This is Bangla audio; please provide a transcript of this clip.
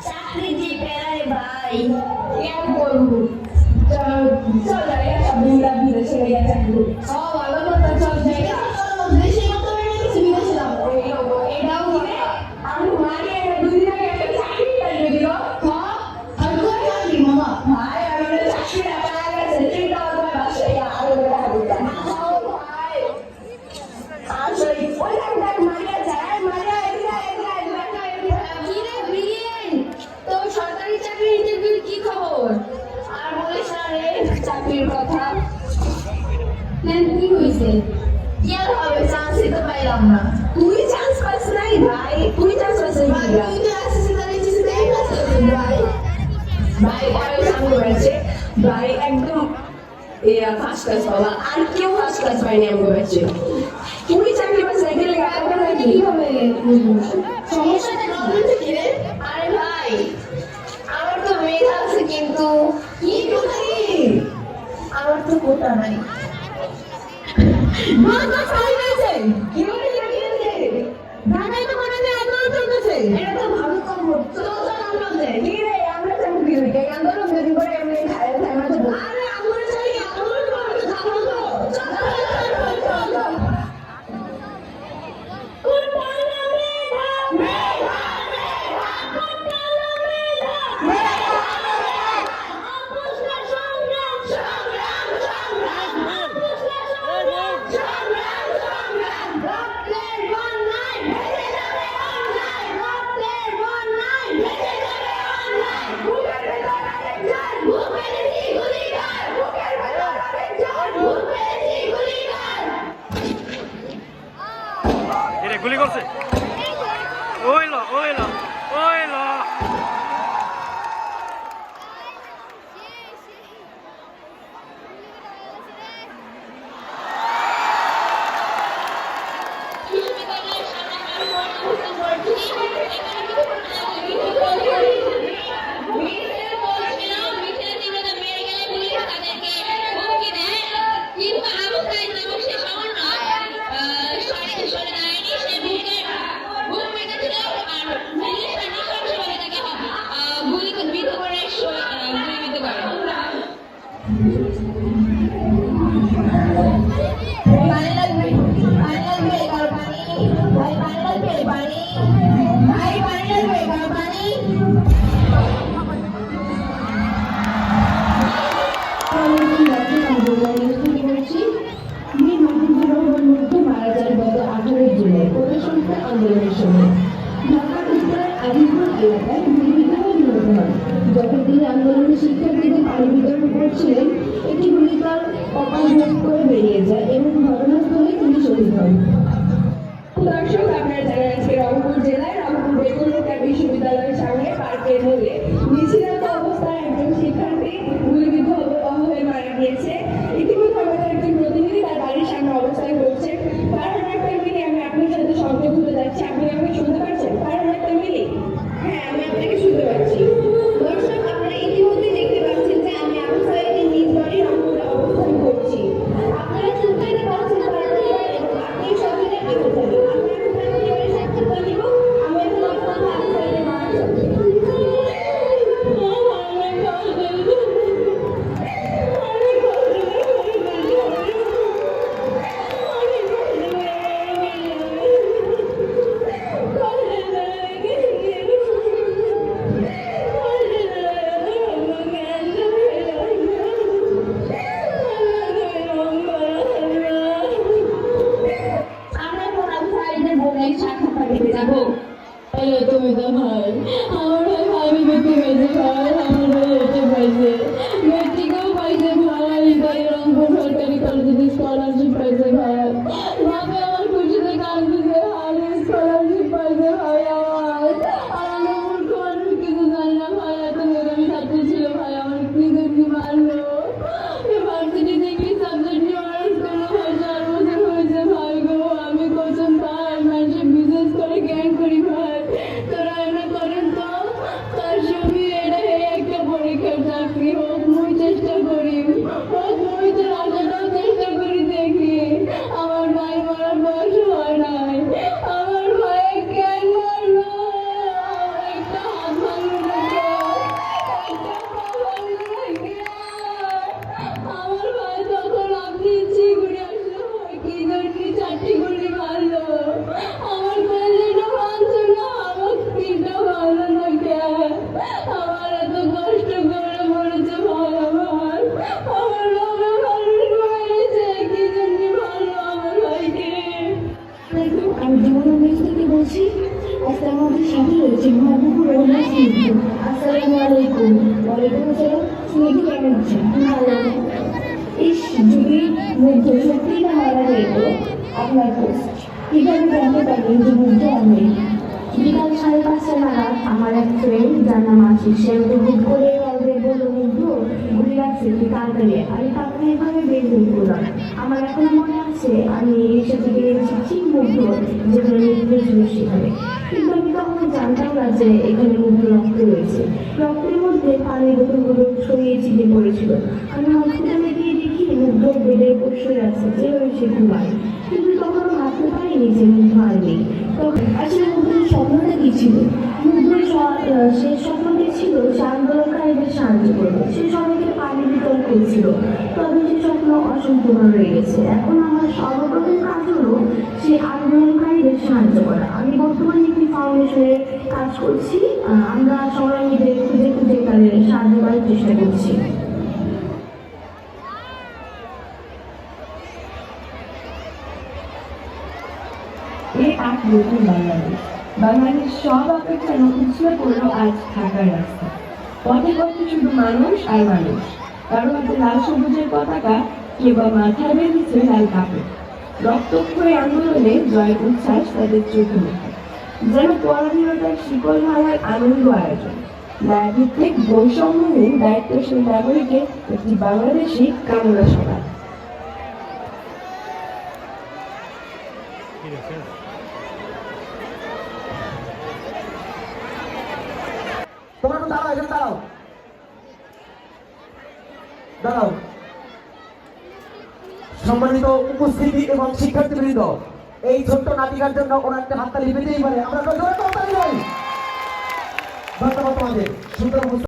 চাকরি যে পেরায় ভাই কেন করবো চল একটা বন্ধুরা বিদেশে গিয়ে চাকরি ভালো কথা চল জায়গা দেশে মতো কিছু বিদেশে যাবো এটাও হবে আমি মারি দুই দিন আগে একটা চাকরি পাইবে দিল আমি কই থাকি মামা ভাই আমি চাকরি পাওয়া গেছে চিন্তা করবে বাসায় আর ভাই আসলে ওই দেখ মারিয়া যায় মারিয়া তো সরকারি চাকরির ইন্টারভিউ কি খবর আর বলিস না রে চাকরির কথা কেন কি হয়েছে কি আর হবে চান্সই তো পাইলাম না তুই চান্স পাস নাই ভাই তুই চান্স পাস নাই তুই তো আসছিস তাহলে কিছু দেখ না ভাই ভাই আর সামনে রয়েছে ভাই একদম ফার্স্ট ক্লাস পাওয়া আর কেউ ফার্স্ট ক্লাস পাইনি আমি বলেছি তুই চাকরি পাস নাই গেলে কি হবে সমস্যাটা গভর্নমেন্ট থেকে আরে ভাই আমার তো মেধা আছে কিন্তু কি কোথায় আমার তো কোটা নাই মা তো ফাইল আছে কি বলে লাগিয়েছে ঢাকায় তো মানে আন্দোলন চলতেছে এটা তো ভালো খবর তো আন্দোলন দেয় কি রে আমরা চাকরি দিই এই আন্দোলন যদি করে এমনি খায় খায় না তো আরে আমরা চাই আন্দোলন করতে থাকো তো চল কোন পালা মেধা গুলি করছে ওইলো ওইলো ওইলো আন্দোলনের সময় ঢাকার উত্তরের আজিমপুর এলাকায় গুলিবিদ্ধ হয়ে নিহত হন। যখন তিনি আন্দোলনের শিক্ষার্থীদের পানি বিতরণ করছিলেন একটি গুলি তার কপাল ভেদ করে বেরিয়ে যায় এবং ঘটনাস্থলে তিনি শহীদ হন। দর্শক আপনারা জানেন আজকে রংপুর জেলায় রংপুর বেগম বিশ্ববিদ্যালয়ের সামনে পার্কের মোড়ে মিছিলরত অবস্থায় একজন শিক্ষার্থী গুলিবিদ্ধ হয়ে মারা গিয়েছে। ইতিমধ্যে আমাদের একজন প্রতিনিধি তার বাড়ির সামনে অবস্থান করছে। কারণ একটা মিলে আমি আপনার সাথে সংযোগ হতে যাচ্ছি। আপনি আমাকে শুনতে পাচ্ছেন? কারণ একটা মিলে হ্যাঁ আমি আপনাকে শুনতে পাচ্ছি। দর্শক আপনারা ইতিমধ্যে দেখতে পাচ্ছেন যে আমি আবুসাইদের নিজ বাড়ি রংপুরে অবস্থান করছি। আপনারা চিন্তাই পাচ্ছেন এবং আপনি সবাই আগে থাকবেন। তুমি তো ভাই আমার ভাই বিবেকে পেয়েছে ভাই আমার এতে পাইছে মেট্রিকেও পাইছে ভাই তাই রংপুর সরকারি কলেজে স্কলারশিপ পাইছে ভাই ভাবে আমার খুশিতে কাঁদতেছে আর স্কলারশিপ পাইছে ভাই আমার আর আমার মূর্খ মানুষ কিছু জানি না ভাই এত মেধাবী ছাত্র ছিল ভাই আমার কি দেখি মারলো ইউনিভার্সিটিতে ইংলিশ সাবজেক্ট নিয়ে অনার্স করলো ভাই 4 বছর হয়েছে ভাই গো আমি কোচিং ভাই মানুষের বিজনেস করে জ্ঞান করি ভাই তোরা এনে করেন তো তার ছবি এটা করছি মহাপুকুর আসসালামু আলাইকুম। ওয়ালাইকুম আসসালাম। স্মৃতি কেমন আছেন? ভালো। ইস, যদি মুগ্ধ সত্যি না মারা যেত আপনার পোস্ট কিভাবে জানতে পারবেন যে মুগ্ধ আমি? বিকাল 5:30 নাগাদ আমার এক ফ্রেন্ড যার নাম আশিস, সে আমাকে হুট করে আমাদের বললো, মুগ্ধ ঘুরে রাখছে, তুই তাড়াতাড়ি। আমি তাৎক্ষণিকভাবে বের হয়ে পড়লাম। আমার এখন মনে আছে আমি এসে থেকে গেছি ঠিক মুগ্ধ, যেখানে নির্দেশ সেখানে। কিন্তু আমি তখন জানতাম না যে এখানে মুগ্ধ রক্ত রয়েছে। রক্তের মধ্যে পানির বোতলগুলো ছড়িয়ে ছিটিয়ে পড়েছিল। আমি হসপিটালে গিয়ে দেখি মুগ্ধ বেডে বসে আছে, যেভাবে সে ঘুমায়। কিন্তু তখন ভাবতে পারিনি যে মুগ্ধ আর নেই। তখন আসলে মুগ্ধের স্বপ্নটা কি ছিল? মুগ্ধের সে স্বপ্নটি ছিল সে আন্দোলনকারীদের সাহায্য করবে, সে সবাইকে পানি বিতরণ করছিল। তবে সে স্বপ্ন অসম্পূর্ণ রয়ে গেছে। এখন আমার সর্বপ্রথম কাজ হলো সেই আন্দোলনকারীদের সাহায্য করা। আমি বর্তমানে একটি ফাউন্ডেশনে কাজ করছি। আমরা সবাই মিলে খুঁজে খুঁজে তাদের সাহায্য করার চেষ্টা করছি। এই এক নতুন বাংলাদেশ, বাংলাদেশ সব অপেক্ষা পিছিয়ে পড়লো আজ ঢাকার রাস্তা। পথে পথে শুধু মানুষ আর মানুষ, কারো হাতে লাল সবুজের পতাকা, কেউ বা মাথায় বেঁধেছে লাল কাপড়। রক্তক্ষয়ী আন্দোলনে জয়ের উচ্ছ্বাস তাদের চোখে মুখে, যেন পরাধীনতার শিকল ভাঙার আনন্দ আয়োজন। ন্যায়ভিত্তিক বৈষম্যহীন দায়িত্বশীল নাগরিকের একটি বাংলাদেশি কামনা সভা। তোমরা তো দাঁড়াও, এখানে দাঁড়াও, দাঁড়াও। সম্মানিত উপস্থিতি এবং শিক্ষার্থীবৃন্দ, এই ছোট্ট নাটিকার জন্য ওরা একটা হাততালি পেতেই পারে। আমরা ধন্যবাদ তোমাদের সুন্দর